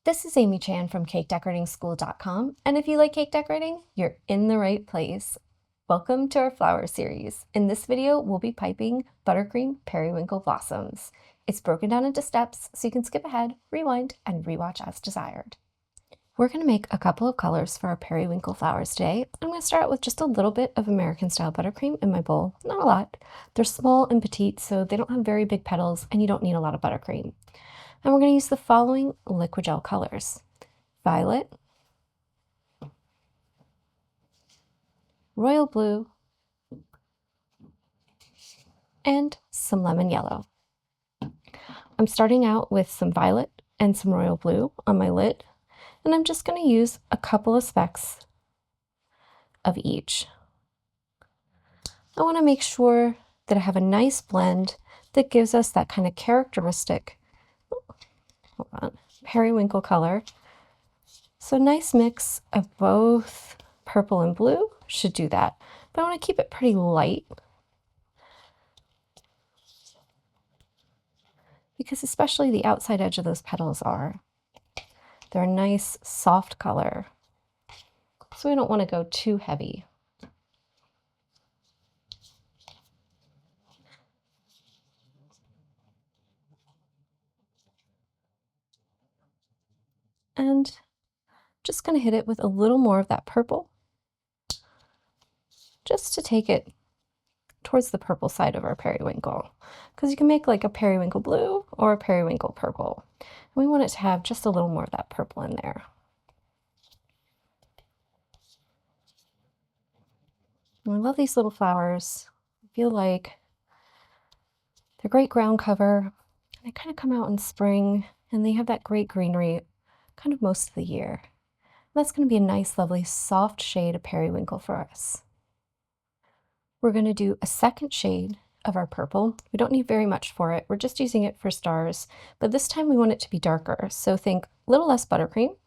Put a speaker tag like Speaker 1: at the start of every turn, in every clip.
Speaker 1: This is Amy Chan from CakeDecoratingSchool.com, and if you like cake decorating, you're in the right place. Welcome to our flower series. In this video, we'll be piping Buttercream Periwinkle Blossoms. It's broken down into steps, so you can skip ahead, rewind, and rewatch as desired. We're going to make a couple of colors for our periwinkle flowers today. I'm going to start out with just a little bit of American-style buttercream in my bowl. Not a lot. They're small and petite, so they don't have very big petals, and you don't need a lot of buttercream. And we're going to use the following liquid gel colors: violet, royal blue, and some lemon yellow. I'm starting out with some violet and some royal blue on my lid, and I'm just going to use a couple of specks of each. I want to make sure that I have a nice blend that gives us that kind of characteristic periwinkle color. So nice mix of both purple and blue should do that, but I want to keep it pretty light because especially the outside edge of those petals they're a nice soft color, so we don't want to go too heavy. And just going to hit it with a little more of that purple, just to take it towards the purple side of our periwinkle, because you can make like a periwinkle blue or a periwinkle purple. And we want it to have just a little more of that purple in there. And I love these little flowers. I feel like they're great ground cover. They kind of come out in spring, and they have that great greenery kind of most of the year. That's going to be a nice, lovely, soft shade of periwinkle for us. We're going to do a second shade of our purple. We don't need very much for it. We're just using it for stars, but this time we want it to be darker. So think a little less buttercream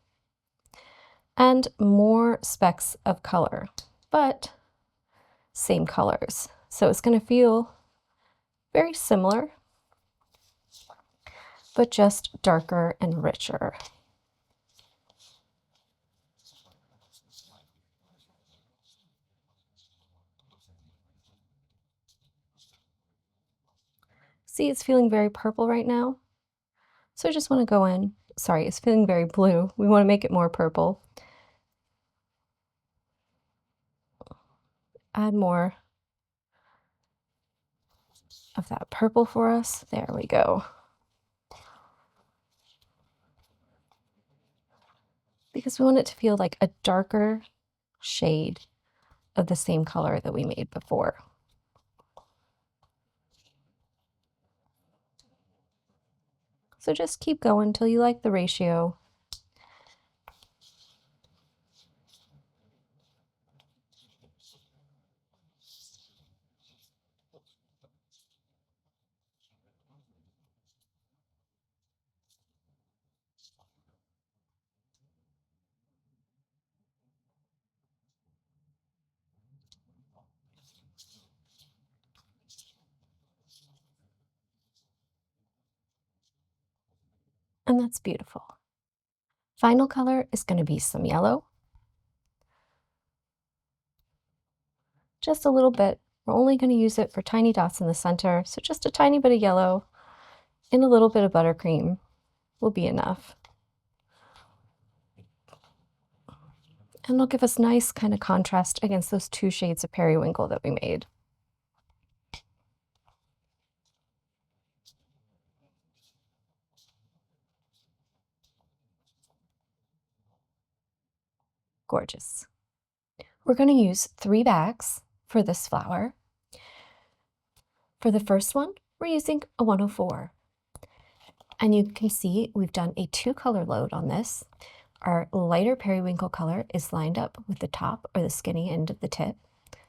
Speaker 1: and more specks of color, but same colors. So it's going to feel very similar, but just darker and richer. See, it's feeling very purple right now. So I just want to go in. Sorry, it's feeling very blue. We want to make it more purple. Add more of that purple for us. There we go. Because we want it to feel like a darker shade of the same color that we made before. So just keep going until you like the ratio. And that's beautiful. Final color is going to be some yellow. Just a little bit. We're only going to use it for tiny dots in the center, so just a tiny bit of yellow and a little bit of buttercream will be enough. And it'll give us nice kind of contrast against those two shades of periwinkle that we made. Gorgeous. We're going to use 3 bags for this flower. For the first one, we're using a 104. And you can see we've done a 2-color load on this. Our lighter periwinkle color is lined up with the top or the skinny end of the tip.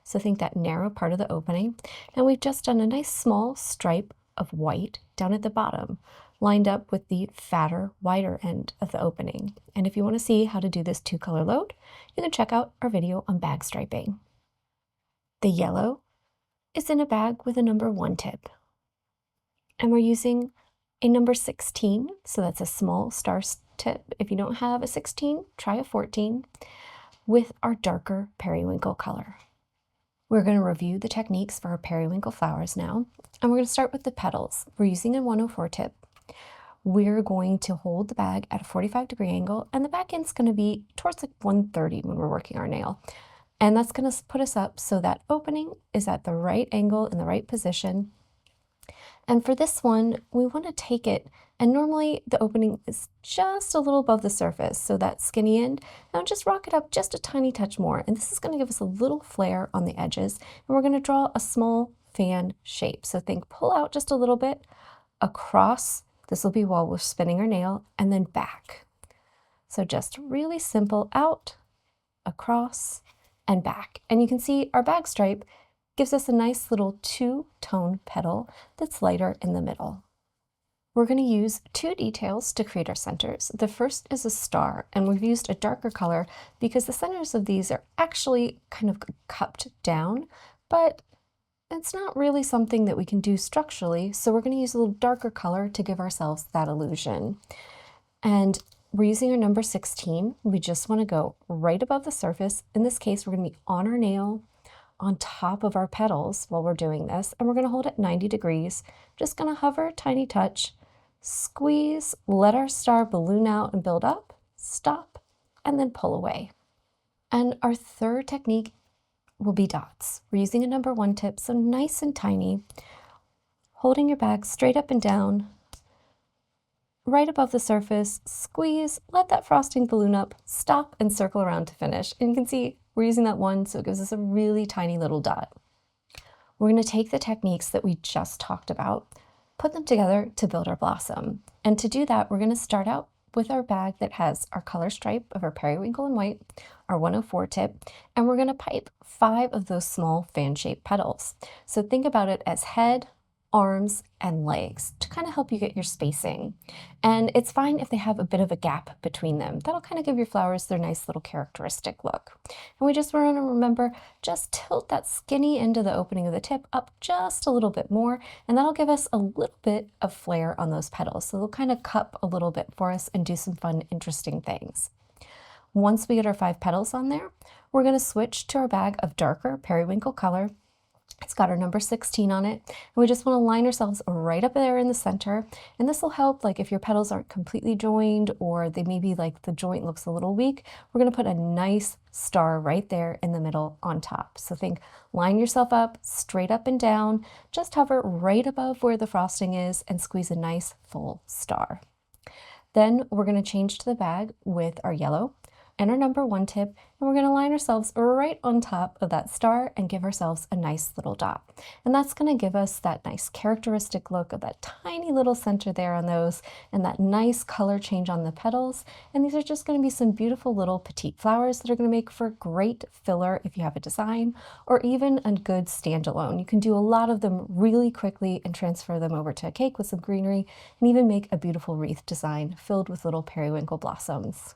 Speaker 1: So think that narrow part of the opening. And we've just done a nice small stripe of white down at the bottom, lined up with the fatter, wider end of the opening. And if you want to see how to do this 2-color load, you can check out our video on bag striping. The yellow is in a bag with a number 1 tip. And we're using a number 16, so that's a small star tip. If you don't have a 16, try a 14 with our darker periwinkle color. We're going to review the techniques for our periwinkle flowers now, and we're going to start with the petals. We're using a 104 tip. We're going to hold the bag at a 45-degree angle, and the back end's going to be towards like 130 when we're working our nail. And that's going to put us up so that opening is at the right angle in the right position. And for this one, we want to take it, and normally the opening is just a little above the surface, so that skinny end. Now just rock it up just a tiny touch more, and this is going to give us a little flare on the edges, and we're going to draw a small fan shape. So think pull out just a little bit, across, this will be while we're spinning our nail, and then back. So just really simple, out, across, and back. And you can see our bag stripe gives us a nice little two-tone petal that's lighter in the middle. We're going to use two details to create our centers. The first is a star, and we've used a darker color because the centers of these are actually kind of cupped down, but it's not really something that we can do structurally, so we're going to use a little darker color to give ourselves that illusion. And we're using our number 16. We just want to go right above the surface. In this case, we're going to be on our nail, on top of our petals while we're doing this, and we're going to hold it 90 degrees. Just going to hover a tiny touch, squeeze, let our star balloon out and build up, stop, and then pull away. And our third technique will be dots. We're using a number 1 tip, so nice and tiny, holding your bag straight up and down, right above the surface, squeeze, let that frosting balloon up, stop, and circle around to finish. And you can see we're using that one, so it gives us a really tiny little dot. We're going to take the techniques that we just talked about, put them together to build our blossom. And to do that, we're going to start out with our bag that has our color stripe of our periwinkle and white, our 104 tip, and we're going to pipe 5 of those small fan-shaped petals. So think about it as head, arms, and legs to kind of help you get your spacing. And it's fine if they have a bit of a gap between them. That'll kind of give your flowers their nice little characteristic look. And we just want to remember, just tilt that skinny end of the opening of the tip up just a little bit more, and that'll give us a little bit of flair on those petals. So they'll kind of cup a little bit for us and do some fun, interesting things. Once we get our 5 petals on there, we're going to switch to our bag of darker periwinkle color. It's got our number 16 on it, and we just want to line ourselves right up there in the center, and this will help like if your petals aren't completely joined or they maybe like the joint looks a little weak. We're going to put a nice star right there in the middle on top. So think line yourself up straight up and down, just hover right above where the frosting is and squeeze a nice full star. Then we're going to change to the bag with our yellow and our number 1 tip, and we're going to line ourselves right on top of that star and give ourselves a nice little dot. And that's going to give us that nice characteristic look of that tiny little center there on those and that nice color change on the petals. And these are just going to be some beautiful little petite flowers that are going to make for great filler if you have a design, or even a good standalone. You can do a lot of them really quickly and transfer them over to a cake with some greenery and even make a beautiful wreath design filled with little periwinkle blossoms.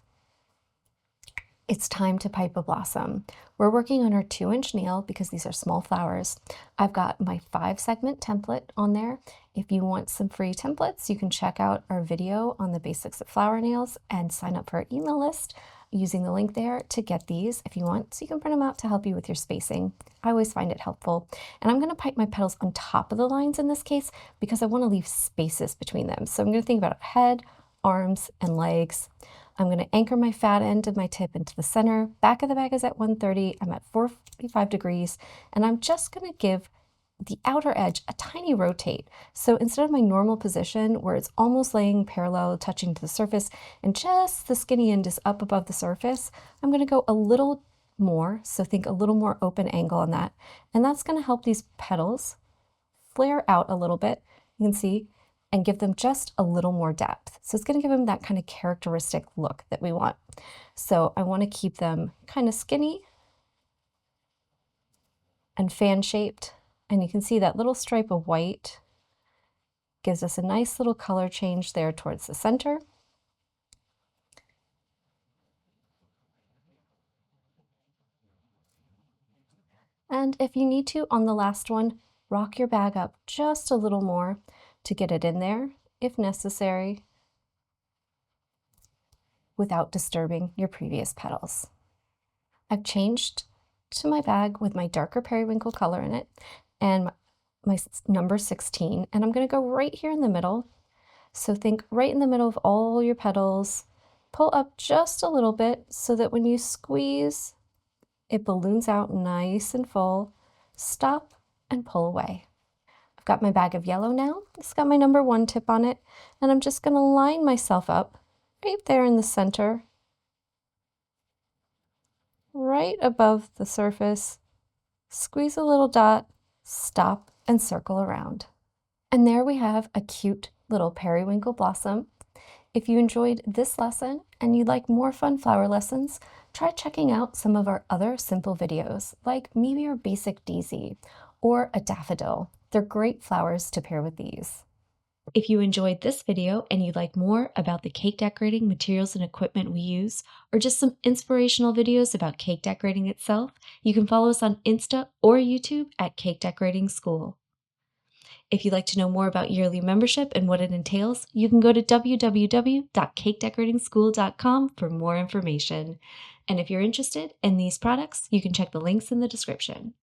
Speaker 1: It's time to pipe a blossom. We're working on our 2-inch nail because these are small flowers. I've got my 5-segment template on there. If you want some free templates, you can check out our video on the basics of flower nails and sign up for our email list using the link there to get these if you want, so you can print them out to help you with your spacing. I always find it helpful. And I'm going to pipe my petals on top of the lines in this case because I want to leave spaces between them. So I'm going to think about head, arms, and legs. I'm going to anchor my fat end of my tip into the center. Back of the bag is at 130. I'm at 45 degrees, and I'm just going to give the outer edge a tiny rotate. So instead of my normal position where it's almost laying parallel, touching to the surface, and just the skinny end is up above the surface, I'm going to go a little more. So think a little more open angle on that. And that's going to help these petals flare out a little bit. You can see, and give them just a little more depth. So it's going to give them that kind of characteristic look that we want. So I want to keep them kind of skinny and fan-shaped. And you can see that little stripe of white gives us a nice little color change there towards the center. And if you need to, on the last one, rock your bag up just a little more to get it in there. if necessary, without disturbing your previous petals. I've changed to my bag with my darker periwinkle color in it and my number 16, and I'm going to go right here in the middle. So think right in the middle of all your petals, pull up just a little bit so that when you squeeze, it balloons out nice and full. Stop and pull away. I've got my bag of yellow now. It's got my number 1 tip on it, and I'm just going to line myself up right there in the center, right above the surface. Squeeze a little dot, stop, and circle around. And there we have a cute little periwinkle blossom. If you enjoyed this lesson and you'd like more fun flower lessons, try checking out some of our other simple videos, like maybe our basic daisy or a daffodil. They're great flowers to pair with these. If you enjoyed this video and you'd like more about the cake decorating materials and equipment we use, or just some inspirational videos about cake decorating itself, you can follow us on Insta or YouTube at Cake Decorating School. If you'd like to know more about yearly membership and what it entails, you can go to www.cakedecoratingschool.com for more information. And if you're interested in these products, you can check the links in the description.